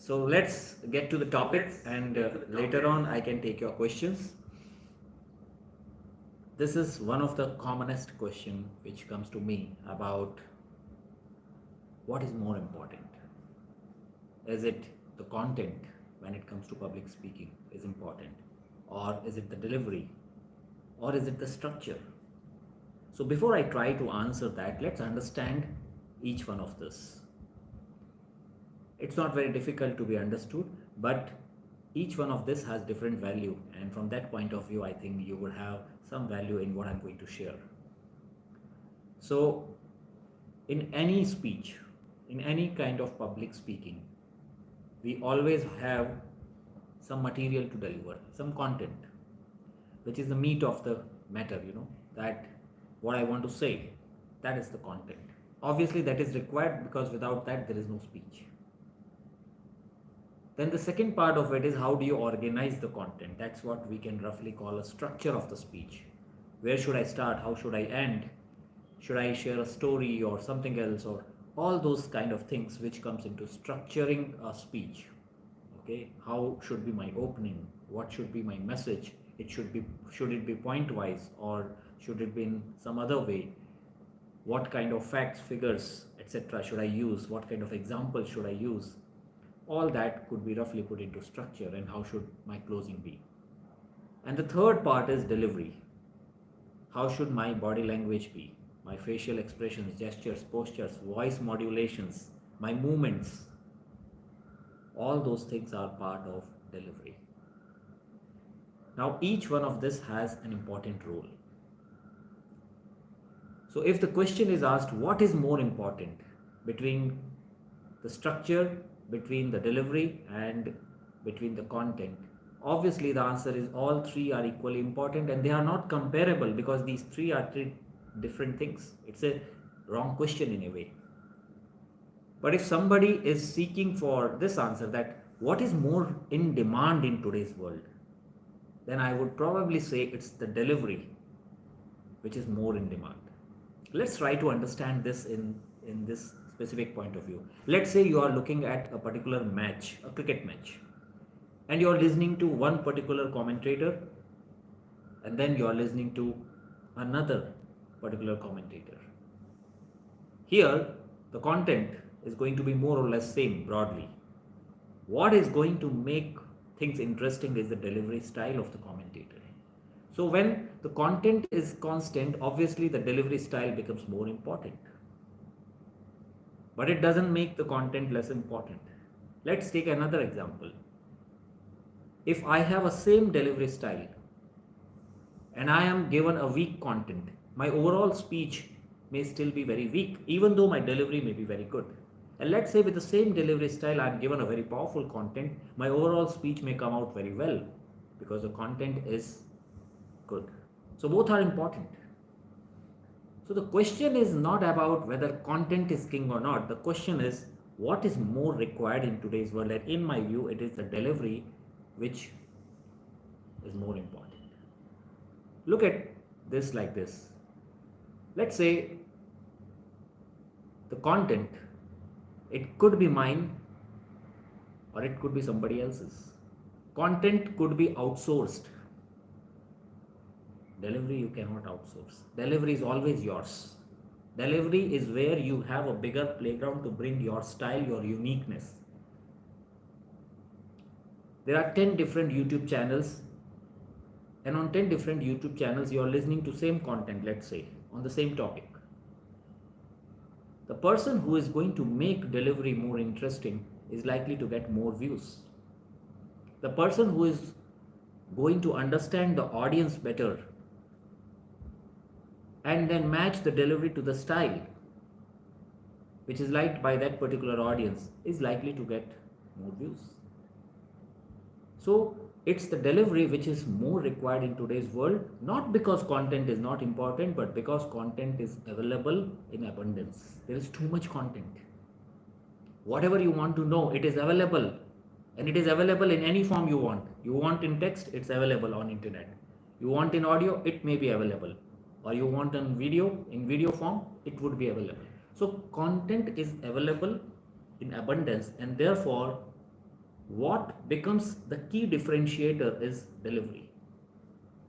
So let's get to the topic, and later on I can take your questions. This is one of the commonest question which comes to me about what is more important. Is it the content when it comes to public speaking is important, or is it the delivery, or is it the structure? So before I try to answer that, let's understand each one of this. It's not very difficult to be understood, but each one of this has different value, and from that point of view I think you would have some value in what I'm going to share. So in any speech, in any kind of public speaking, we always have some material to deliver, some content, which is the meat of the matter, that what I want to say, that is the content. Obviously that is required, because without that there is no speech. Then the second part of it is, how do you organize the content? That's what we can roughly call a structure of the speech. Where should I start? How should I end? Should I share a story or something else, or all those kind of things which comes into structuring a speech. Okay, how should be my opening? What should be my message? Should it be point wise, or should it be in some other way? What kind of facts, figures, etc. should I use? What kind of examples should I use? All that could be roughly put into structure, and how should my closing be? And the third part is delivery. How should my body language be? My facial expressions, gestures, postures, voice modulations, my movements, all those things are part of delivery. Now each one of this has an important role. So if the question is asked, what is more important between the structure, between the delivery, and between the content? Obviously the answer is all three are equally important, and they are not comparable, because these three are three different things. It's a wrong question in a way. But if somebody is seeking for this answer, that what is more in demand in today's world, then I would probably say it's the delivery which is more in demand. Let's try to understand this in this specific point of view. Let's say you are looking at a particular match, a cricket match, and you are listening to one particular commentator, and then you are listening to another particular commentator. Here the content is going to be more or less same broadly. What is going to make things interesting is the delivery style of the commentator. So when the content is constant, obviously the delivery style becomes more important. But it doesn't make the content less important. Let's take another example. If I have a same delivery style and I am given a weak content, my overall speech may still be very weak, even though my delivery may be very good. And let's say with the same delivery style I am given a very powerful content, my overall speech may come out very well, because the content is good. So both are important. So the question is not about whether content is king or not. The question is, what is more required in today's world? And in my view, it is the delivery which is more important. Look at this like this. Let's say the content, it could be mine or it could be somebody else's. Content could be outsourced. Delivery you cannot outsource. Delivery is always yours. Delivery is where you have a bigger playground to bring your style, your uniqueness. There are 10 different YouTube channels, and on 10 different YouTube channels you are listening to same content, let's say, on the same topic. The person who is going to make delivery more interesting is likely to get more views. The person who is going to understand the audience better and then match the delivery to the style which is liked by that particular audience is likely to get more views. So it's the delivery which is more required in today's world, not because content is not important, but because content is available in abundance. There is too much content. Whatever you want to know, it is available, and it is available in any form you want. You want in text, it's available on internet. You want in audio, it may be available. Or you want in video form, it would be available. So content is available in abundance, and therefore what becomes the key differentiator is delivery.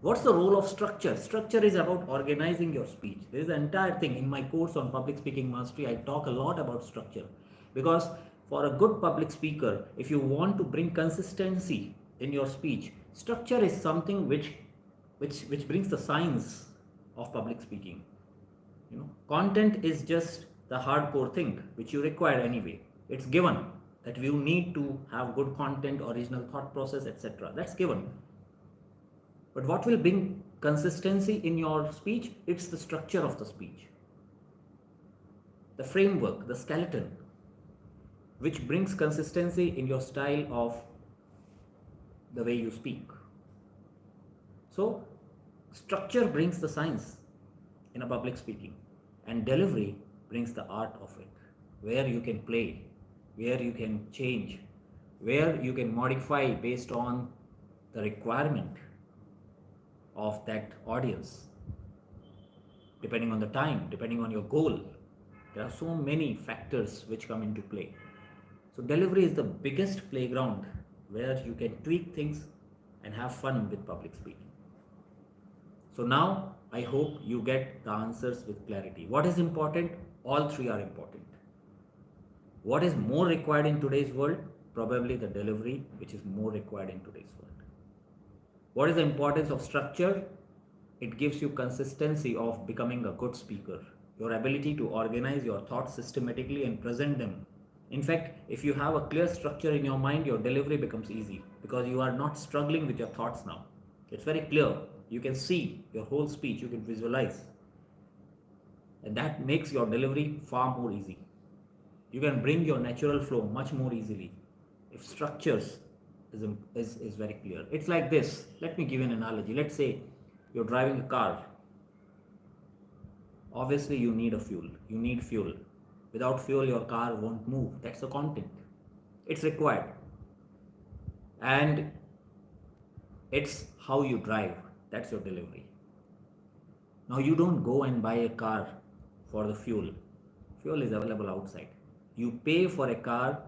What's the role of structure? Structure is about organizing your speech. There is an entire thing in my course on public speaking mastery. I talk a lot about structure because for a good public speaker, if you want to bring consistency in your speech, structure is something which brings the science of public speaking. Content is just the hardcore thing which you require anyway. It's given that you need to have good content, original thought process, etc. That's given. But what will bring consistency in your speech? It's the structure of the speech, the framework, the skeleton, which brings consistency in your style of the way you speak. So, structure brings the science in a public speaking, and delivery brings the art of it, where you can play, where you can change, where you can modify based on the requirement of that audience, depending on the time, depending on your goal. There are so many factors which come into play. So delivery is the biggest playground where you can tweak things and have fun with public speaking. So now I hope you get the answers with clarity. What is important? All three are important. What is more required in today's world? Probably the delivery, which is more required in today's world. What is the importance of structure? It gives you consistency of becoming a good speaker. Your ability to organize your thoughts systematically and present them. In fact, if you have a clear structure in your mind, your delivery becomes easy because you are not struggling with your thoughts now. It's very clear. You can see your whole speech, you can visualize. And that makes your delivery far more easy. You can bring your natural flow much more easily if structures is very clear. It's like this. Let me give you an analogy. Let's say you're driving a car. Obviously, you need a fuel. You need fuel. Without fuel, your car won't move. That's the content. It's required. And it's how you drive. That's your delivery. Now, you don't go and buy a car for the fuel. Fuel is available outside. You pay for a car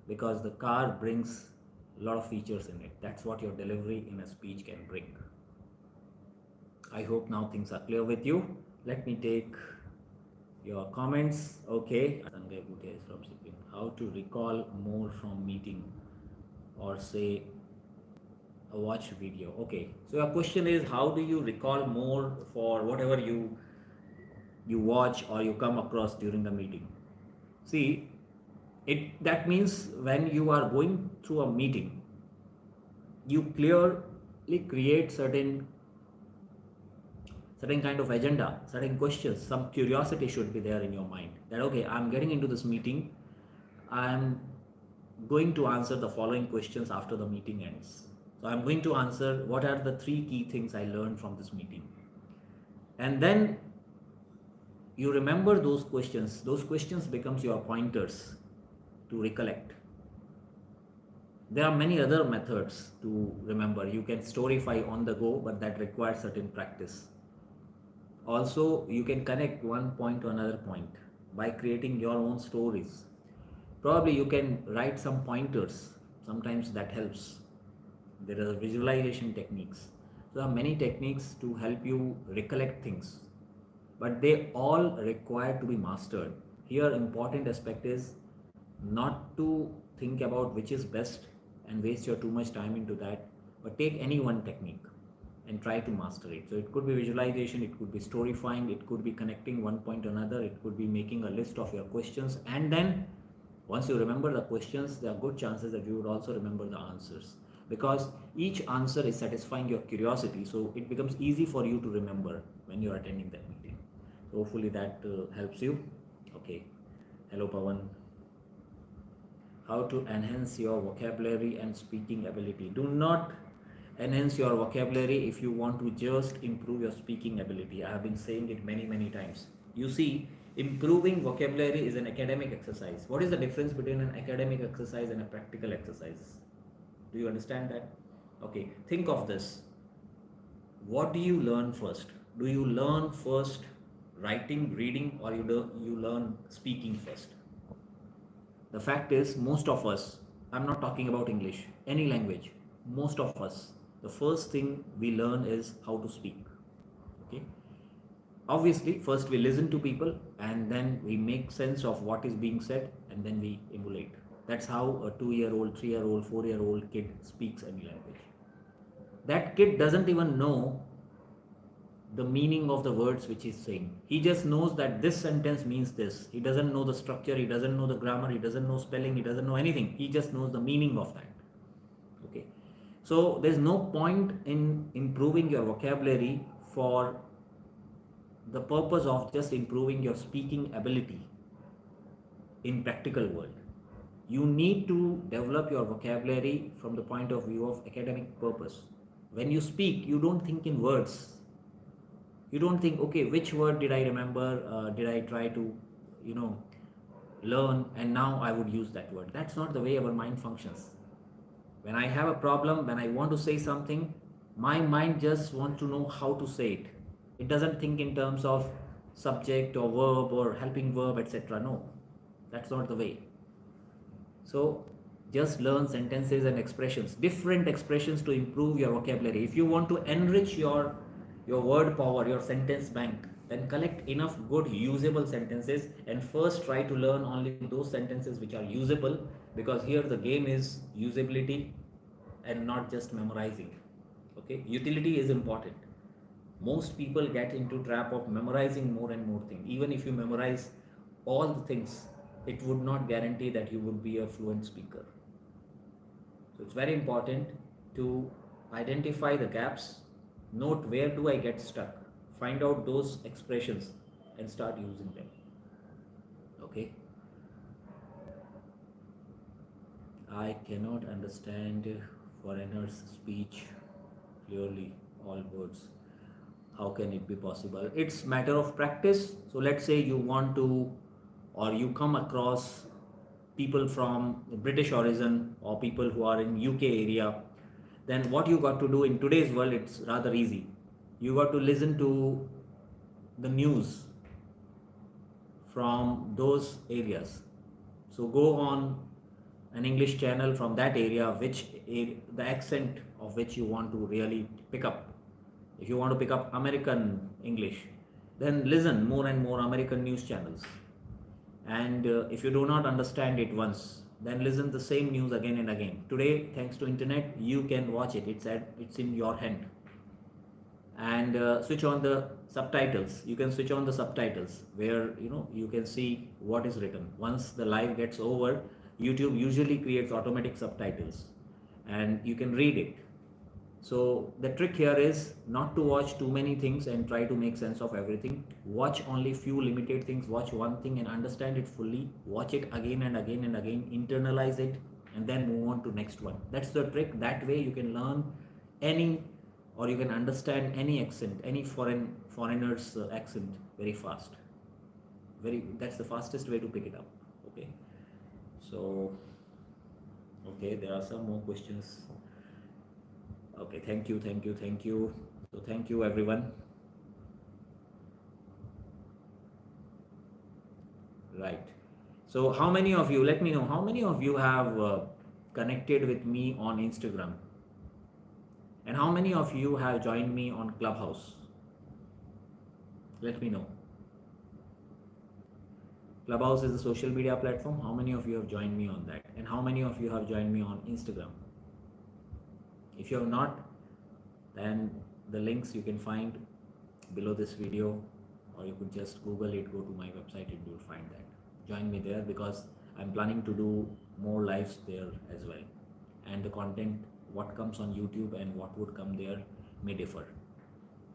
because the car brings a lot of features in it. That's what your delivery in a speech can bring. I hope now things are clear with you. Let me take your comments. Okay. Sanjay Bhutia is from Sikkim. How to recall more from meeting or say a watch video. Okay. So your question is, how do you recall more for whatever you watch or you come across during the meeting? See, that means when you are going through a meeting, you clearly create certain kind of agenda, certain questions, some curiosity should be there in your mind that, okay, I'm getting into this meeting, I'm going to answer the following questions after the meeting ends. So I'm going to answer what are the 3 key things I learned from this meeting. And then you remember those questions becomes your pointers to recollect. There are many other methods to remember. You can storyfy on the go, but that requires certain practice. Also, you can connect one point to another point by creating your own stories. Probably you can write some pointers. Sometimes that helps. There are visualization techniques. So there are many techniques to help you recollect things, but they all require to be mastered. Here, important aspect is not to think about which is best and waste your too much time into that, but take any one technique and try to master it. So it could be visualization, it could be storyfying, it could be connecting one point to another, it could be making a list of your questions, and then once you remember the questions, there are good chances that you would also remember the answers, because each answer is satisfying your curiosity, so it becomes easy for you to remember when you are attending that meeting. So hopefully that helps you. Okay. Hello Pawan. How to enhance your vocabulary and speaking ability? Do not enhance your vocabulary if you want to just improve your speaking ability. I have been saying it many times. You see, improving vocabulary is an academic exercise. What is the difference between an academic exercise and a practical exercise? Do you understand that? Okay, think of this. What do you learn first? Do you learn first writing, reading, or you learn speaking first? The fact is, most of us I'm not talking about English, any language. Most of us, the first thing we learn is how to speak. Okay, obviously first we listen to people and then we make sense of what is being said and then we emulate. That's how a 2-year-old, 3-year-old, 4-year-old kid speaks any language. That kid doesn't even know the meaning of the words which he's saying. He just knows that this sentence means this. He doesn't know the structure, he doesn't know the grammar, he doesn't know spelling, he doesn't know anything. He just knows the meaning of that. Okay. So there's no point in improving your vocabulary for the purpose of just improving your speaking ability in practical world. You need to develop your vocabulary from the point of view of academic purpose. When you speak, you don't think in words. You don't think, okay, which word did I remember, did I try to you know learn, and now I would use that word. That's not the way our mind functions. When I have a problem, when I want to say something, my mind just wants to know how to say it. It doesn't think in terms of subject or verb or helping verb, etc. No, that's not the way. So just learn sentences and expressions, different expressions, to improve your vocabulary. If you want to enrich your word power, your sentence bank, then collect enough good usable sentences and first try to learn only those sentences which are usable, because here the game is usability and not just memorizing. Okay, utility is important. Most people get into trap of memorizing more and more things. Even if you memorize all the things, it would not guarantee that you would be a fluent speaker. So it's very important to identify the gaps, note where do I get stuck, find out those expressions and start using them. Okay. I cannot understand foreigners' speech clearly, all words. How can it be possible? It's matter of practice. So let's say you want to, or you come across people from British origin or people who are in UK area, then what you got to do in today's world, it's rather easy. You got to listen to the news from those areas. So go on an English channel from that area, the accent of which you want to really pick up. If you want to pick up American English, then listen more and more American news channels. And if you do not understand it once, then listen the same news again and again. Today, thanks to internet, you can watch it. It's in your hand. And switch on the subtitles. You can switch on the subtitles where you can see what is written. Once the live gets over, YouTube usually creates automatic subtitles, and you can read it. So the trick here is not to watch too many things and try to make sense of everything. Watch only few limited things. Watch one thing and understand it fully. Watch it again and again and again. Internalize it and then move on to next one. That's the trick. That way you can learn any, or you can understand any accent, any foreigner's accent very fast. That's the fastest way to pick it up. Okay. So okay, there are some more questions. Okay, thank you. So thank you everyone. Right. So how many of you, let me know, how many of you have connected with me on Instagram? And how many of you have joined me on Clubhouse? Let me know. Clubhouse is a social media platform. How many of you have joined me on that? And how many of you have joined me on Instagram? If you have not, then the links you can find below this video, or you could just Google it, go to my website and you will find that. Join me there because I'm planning to do more lives there as well. And the content, what comes on YouTube and what would come there may differ.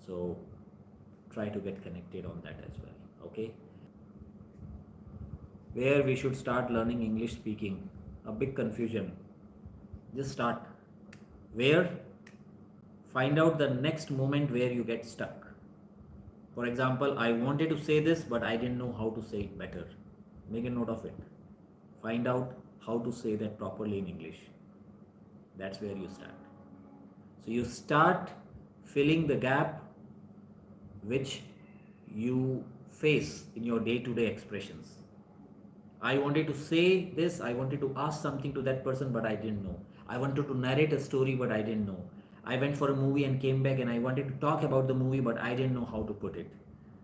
So try to get connected on that as well. Okay. Where we should start learning English speaking? A big confusion. Just start. Where? Find out the next moment where you get stuck. For example, I wanted to say this, but I didn't know how to say it better. Make a note of it. Find out how to say that properly in English. That's where you start. So you start filling the gap which you face in your day-to-day expressions. I wanted to say this, I wanted to ask something to that person, but I didn't know. I wanted to narrate a story, but I didn't know. I went for a movie and came back and I wanted to talk about the movie, but I didn't know how to put it.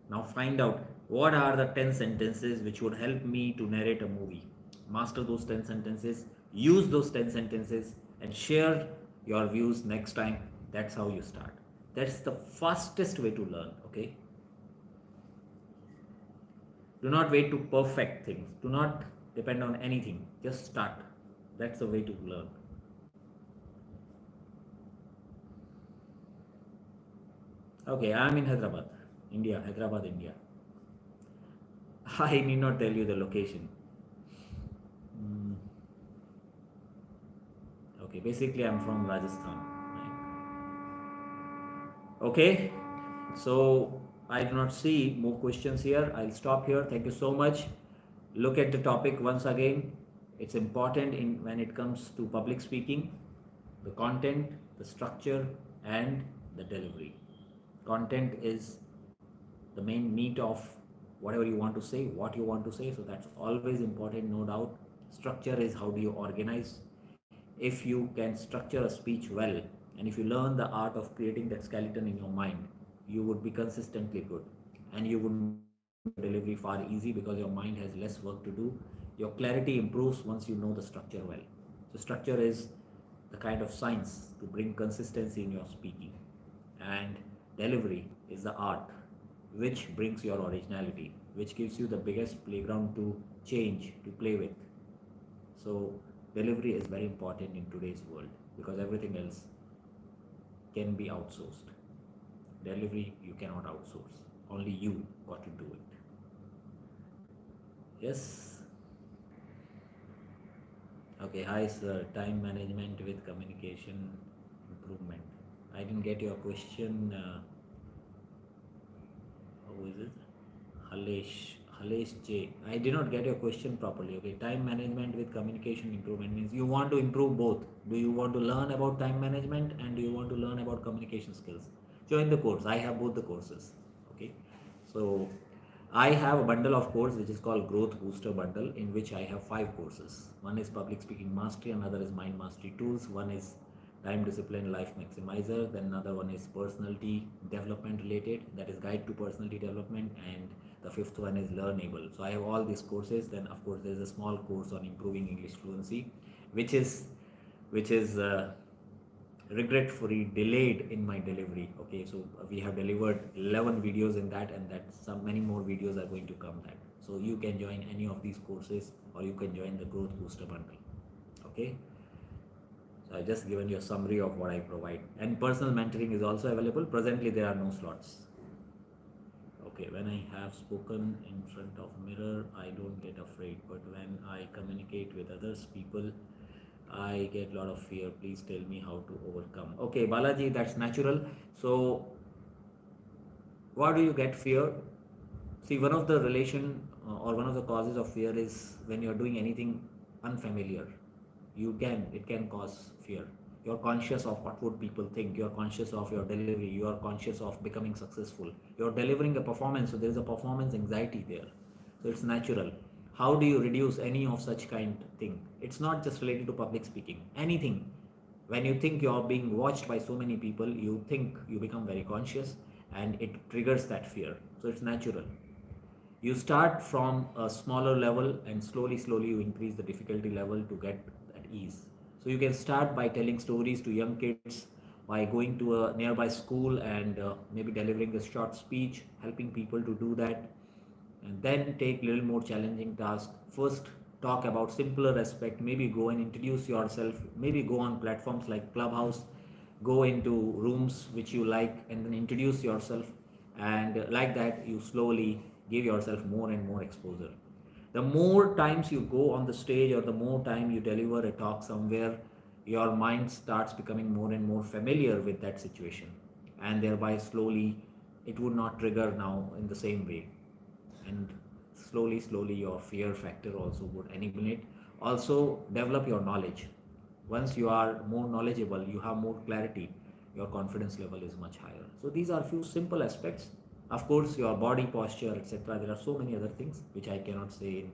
Now find out what are the 10 sentences which would help me to narrate a movie. Master those 10 sentences, use those 10 sentences, and share your views next time. That's how you start. That's the fastest way to learn, okay? Do not wait to perfect things. Do not depend on anything. Just start. That's the way to learn. Okay, I'm in Hyderabad, India. Hyderabad, India. I need not tell you the location. Mm, okay, basically, I'm from Rajasthan. Right? Okay, so I do not see more questions here. I'll stop here. Thank you so much. Look at the topic once again. It's important in when it comes to public speaking, the content, the structure, and the delivery. Content is the main meat of whatever you want to say, what you want to say. So that's always important, no doubt. Structure is how do you organize. If you can structure a speech well, and if you learn the art of creating that skeleton in your mind, you would be consistently good, and you would make your delivery far easy because your mind has less work to do. Your clarity improves once you know the structure well. So structure is the kind of science to bring consistency in your speaking, and delivery is the art which brings your originality, which gives you the biggest playground to change, to play with. So delivery is very important in today's world because everything else can be outsourced. Delivery you cannot outsource. Only you got to do it. Yes. Okay, hi sir. Time management with communication improvement. I didn't get your question. Who is it? Halesh J. I did not get your question properly. Okay, time management with communication improvement means you want to improve both. Do you want to learn about time management and do you want to learn about communication skills? Join the course. I have both the courses. Okay, so I have a bundle of course which is called Growth Booster Bundle, in which I have 5 courses. One is Public Speaking Mastery, another is Mind Mastery Tools, one is Time Discipline Life Maximizer, then another one is Personality Development related, that is Guide to Personality Development, and the fifth one is Learnable. So I have all these courses. Then of course there is a small course on improving English fluency, which is regretfully delayed in my delivery. Okay, so we have delivered 11 videos in that, and that some many more videos are going to come that. So you can join any of these courses or you can join the Growth Booster Bundle. Okay, so I just given you a summary of what I provide, and personal mentoring is also available. Presently there are no slots. Okay, when I have spoken in front of mirror, I don't get afraid, but when I communicate with others people, I get a lot of fear. Please tell me how to overcome. Okay, Balaji, that's natural. So why do you get fear? See, one of the relation or one of the causes of fear is when you're doing anything unfamiliar. It can cause fear. You're conscious of what would people think. You're conscious of your delivery. You are conscious of becoming successful. You're delivering a performance, so there's a performance anxiety there. So it's natural. How do you reduce any of such kind thing? It's not just related to public speaking. Anything. When you think you're being watched by so many people, you think you become very conscious, and it triggers that fear. So it's natural. You start from a smaller level and slowly you increase the difficulty level to get at ease. So you can start by telling stories to young kids, by going to a nearby school and maybe delivering a short speech, helping people to do that, and then take little more challenging tasks. First talk about simpler aspect, maybe go and introduce yourself, maybe go on platforms like Clubhouse, go into rooms which you like and then introduce yourself, and like that you slowly give yourself more and more exposure. The more times you go on the stage or the more time you deliver a talk somewhere, your mind starts becoming more and more familiar with that situation, and thereby slowly it would not trigger now in the same way, and slowly your fear factor also would eliminate. Also develop your knowledge. Once you are more knowledgeable, you have more clarity, your confidence level is much higher. So these are few simple aspects. Of course your body posture, etc., there are so many other things which I cannot say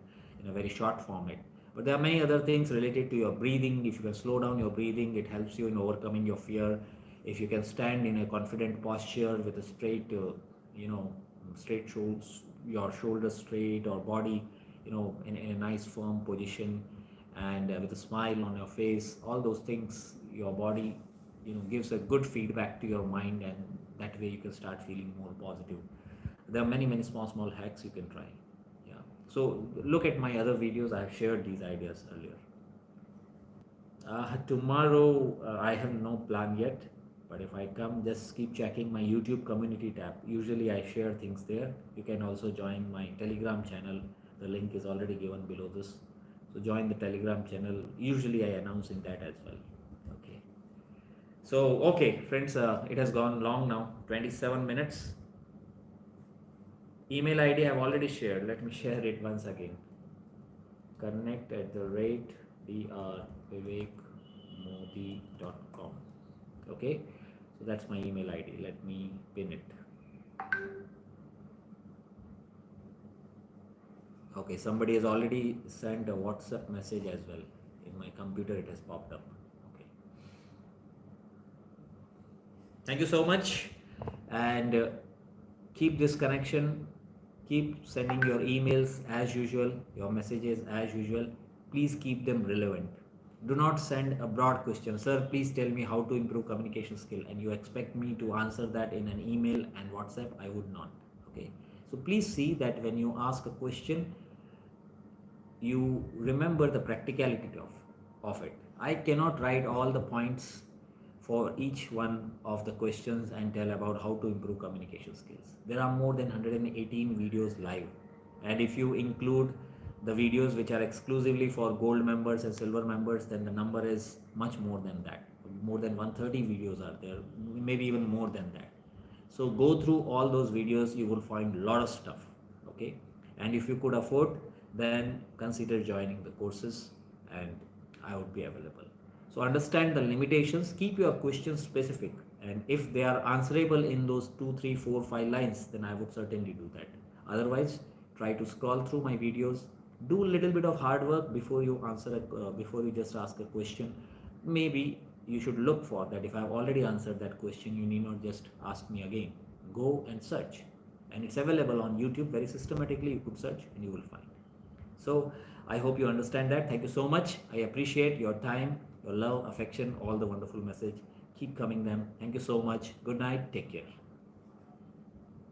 in a very short format. But there are many other things related to your breathing. If you can slow down your breathing, it helps you in overcoming your fear. If you can stand in a confident posture with a straight, you know, straight shoulders, your shoulders straight, or body, in a nice firm position, and with a smile on your face, all those things, your body, gives a good feedback to your mind, and that way you can start feeling more positive. There are many small hacks you can try. Yeah. So look at my other videos. I have shared these ideas earlier. Tomorrow, I have no plan yet, but if I come, just keep checking my YouTube community tab. Usually I share things there. You can also join my Telegram channel. The link is already given below this. So join the Telegram channel. Usually I announce in that as well. Okay. So, okay, friends, it has gone long now, 27 minutes. Email ID I have already shared. Let me share it once again. connect@drvivekmodi.com. Okay, so that's my email ID. Let me pin it. Okay, somebody has already sent a WhatsApp message as well. In my computer it has popped up. Okay, thank you so much, and keep this connection. Keep sending your emails as usual, your messages as usual. Please keep them relevant. Do not send a broad question. Sir, please tell me how to improve communication skill, and you expect me to answer that in an email and WhatsApp. I would not. Okay. So please see that when you ask a question, you remember the practicality of it. I cannot write all the points for each one of the questions and tell about how to improve communication skills. There are more than 118 videos live, and if you include the videos which are exclusively for gold members and silver members, then the number is much more than that. More than 130 videos are there, maybe even more than that. So go through all those videos, you will find a lot of stuff. Okay, and if you could afford, then consider joining the courses, and I would be available. So understand the limitations, keep your questions specific, and if they are answerable in those 2, 3, 4, 5 lines, then I would certainly do that. Otherwise, try to scroll through my videos, do a little bit of hard work before you before you just ask a question. Maybe you should look for that. If I have already answered that question, you need not just ask me again. Go and search, and it's available on YouTube very systematically. You could search and you will find. So I hope you understand that. Thank you so much. I appreciate your time, your love, affection, all the wonderful message. Keep coming them. Thank you so much. Good night. Take care.